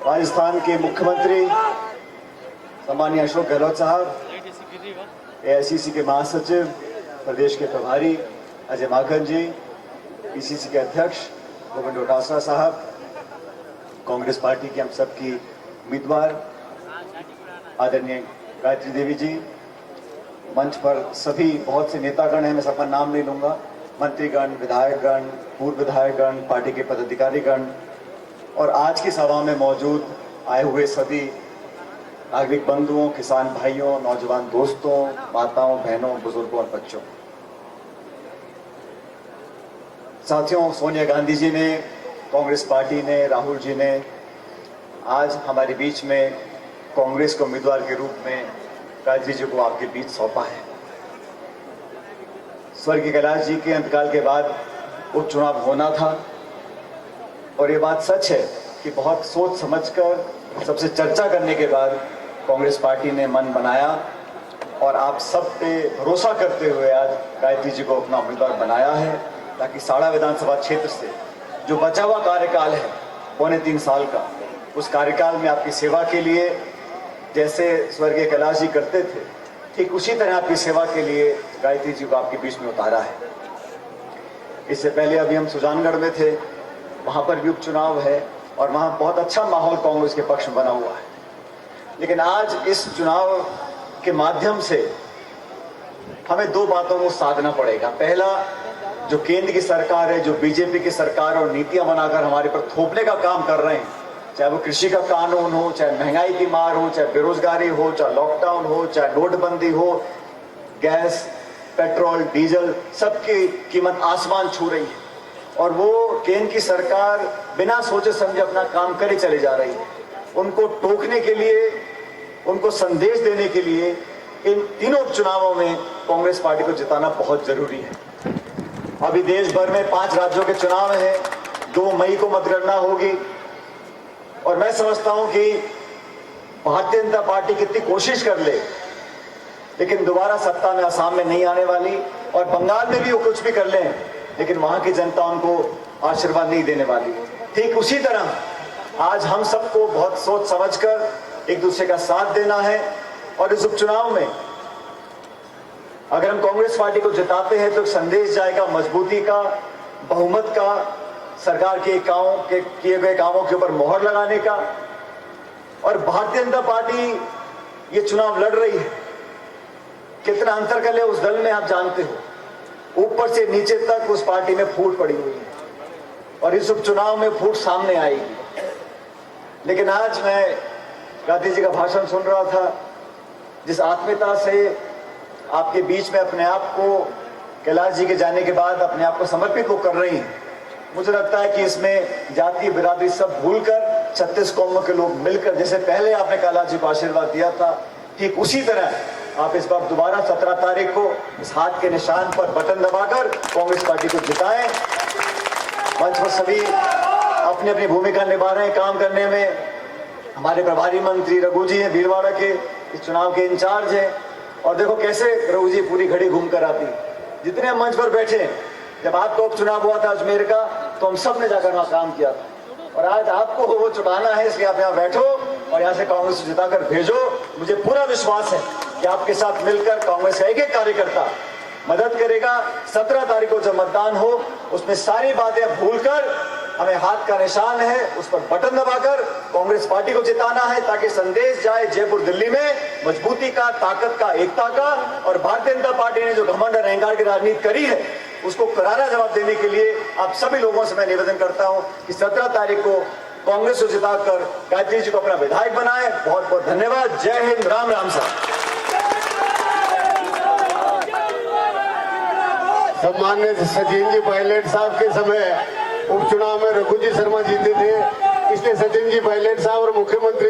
राजस्थान के मुख्यमंत्री सम्मानीय अशोक गहलोत साहब, एआईसीसी के महासचिव, प्रदेश के प्रभारी अजय माकन जी, पीसीसी के अध्यक्ष गोविंद डोटासरा साहब, कांग्रेस पार्टी की हम सबकी उम्मीदवार आदरणीय गायत्री देवी जी, मंच पर सभी बहुत से नेतागण हैं, मैं सबका नाम नहीं लूंगा, मंत्रीगण, विधायकगण, पूर्व विधायकगण, पार्टी के पदाधिकारीगण और आज की सभा में मौजूद आए हुए सभी नागरिक बंधुओं, किसान भाइयों, नौजवान दोस्तों, माताओं, बहनों, बुजुर्गों और बच्चों। साथियों, सोनिया गांधी जी ने, कांग्रेस पार्टी ने, राहुल जी ने आज हमारे बीच में कांग्रेस के उम्मीदवार के रूप में गायत्री जी को आपके बीच सौंपा है। स्वर्गीय कैलाश जी के इंतकाल के बाद उपचुनाव होना था और ये बात सच है कि बहुत सोच समझकर, सबसे चर्चा करने के बाद कांग्रेस पार्टी ने मन बनाया और आप सब पे भरोसा करते हुए आज गायत्री जी को अपना उम्मीदवार बनाया है, ताकि साड़ा विधानसभा क्षेत्र से जो बचा हुआ कार्यकाल है 3.25 साल का, उस कार्यकाल में आपकी सेवा के लिए जैसे स्वर्गीय कैलाश जी करते थे, ठीक उसी तरह आपकी सेवा के लिए गायत्री जी को आपके बीच में उतारा है। इससे पहले अभी हम सुजानगढ़ में थे, वहां पर भी उपचुनाव है और वहां बहुत अच्छा माहौल कांग्रेस के पक्ष में बना हुआ है। लेकिन आज इस चुनाव के माध्यम से हमें दो बातों को साधना पड़ेगा। पहला, जो केंद्र की सरकार है, जो बीजेपी की सरकार और नीतियां बनाकर हमारे पर थोपने का काम कर रहे हैं, चाहे वो कृषि का कानून हो, चाहे महंगाई की मार हो, चाहे बेरोजगारी हो, चाहे लॉकडाउन हो, चाहे नोटबंदी हो, गैस, पेट्रोल, डीजल, सबकी कीमत आसमान छू रही है और वो केंद्र की सरकार बिना सोचे समझे अपना काम करे चले जा रही है। उनको टोकने के लिए, उनको संदेश देने के लिए इन तीनों उपचुनावों में कांग्रेस पार्टी को जिताना बहुत जरूरी है। अभी देश भर में 5 राज्यों के चुनाव हैं, 2 मई को मतगणना होगी और मैं समझता हूं कि भारतीय जनता पार्टी कितनी कोशिश कर ले, लेकिन दोबारा सत्ता में असम में नहीं आने वाली और बंगाल में भी वो कुछ भी कर लें, लेकिन वहां की जनता उनको आशीर्वाद नहीं देने वाली। ठीक उसी तरह आज हम सबको बहुत सोच समझकर एक दूसरे का साथ देना है और इस उपचुनाव में अगर हम कांग्रेस पार्टी को जिताते हैं तो एक संदेश जाएगा मजबूती का, बहुमत का, सरकार के किए गए कामों के ऊपर मोहर लगाने का। और भारतीय जनता पार्टी ये चुनाव लड़ रही है, कितना अंतर कर ले उस दल में आप जानते हो, ऊपर से नीचे तक उस पार्टी में फूट पड़ी हुई है और इस उपचुनाव में फूट सामने आएगी। लेकिन आज मैं गांधी जी का भाषण सुन रहा था, जिस आत्मीयता से आपके बीच में अपने आप को कैलाश जी के जाने के बाद अपने आप को समर्पित वो कर रही हैं, मुझे लगता है कि इसमें जाति बिरादरी सब भूलकर 36 कौमों के लोग मिलकर, जैसे पहले आपने कैलाश जी को आशीर्वाद दिया था, ठीक उसी तरह आप इस बार दोबारा 17 तारीख को इस हाथ के निशान पर बटन दबाकर कांग्रेस पार्टी को जिताएं। मंच पर सभी अपनी अपनी भूमिका निभा रहे हैं काम करने में। हमारे प्रभारी मंत्री रघु जी हैं, भीलवाड़ा के, इस चुनाव के इंचार्ज हैं और देखो कैसे रघु जी पूरी घड़ी घूम कर आती। जितने मंच पर बैठे, जब आपका उपचुनाव हुआ था अजमेर का, तो हम सब ने जाकर वहां काम किया था और आज आपको वो चुकाना है, इसलिए आप यहाँ बैठो और यहाँ से कांग्रेस को जिताकर भेजो। मुझे पूरा विश्वास है कि आपके साथ मिलकर कांग्रेस का एक एक कार्यकर्ता मदद करेगा। 17 तारीख को जब मतदान हो, उसमें सारी बातें भूलकर हमें हाथ का निशान है, उस पर बटन दबाकर कांग्रेस पार्टी को जिताना है, ताकि संदेश जाए जयपुर दिल्ली में मजबूती का, ताकत का, एकता का। और भारतीय जनता पार्टी ने जो घमंड और अहंकार की राजनीति करी है, उसको करारा जवाब देने के लिए आप सभी लोगों से मैं निवेदन करता हूं कि 17 तारीख को कांग्रेस को जिताकर गायत्री जी को अपना विधायक बनाए। बहुत बहुत धन्यवाद। जय हिंद, राम राम साहब। सम्मान्य सचिन जी पायलट साहब के समय उपचुनाव में रघु जी शर्मा जीते थे, इसलिए सचिन जी पायलट साहब और मुख्यमंत्री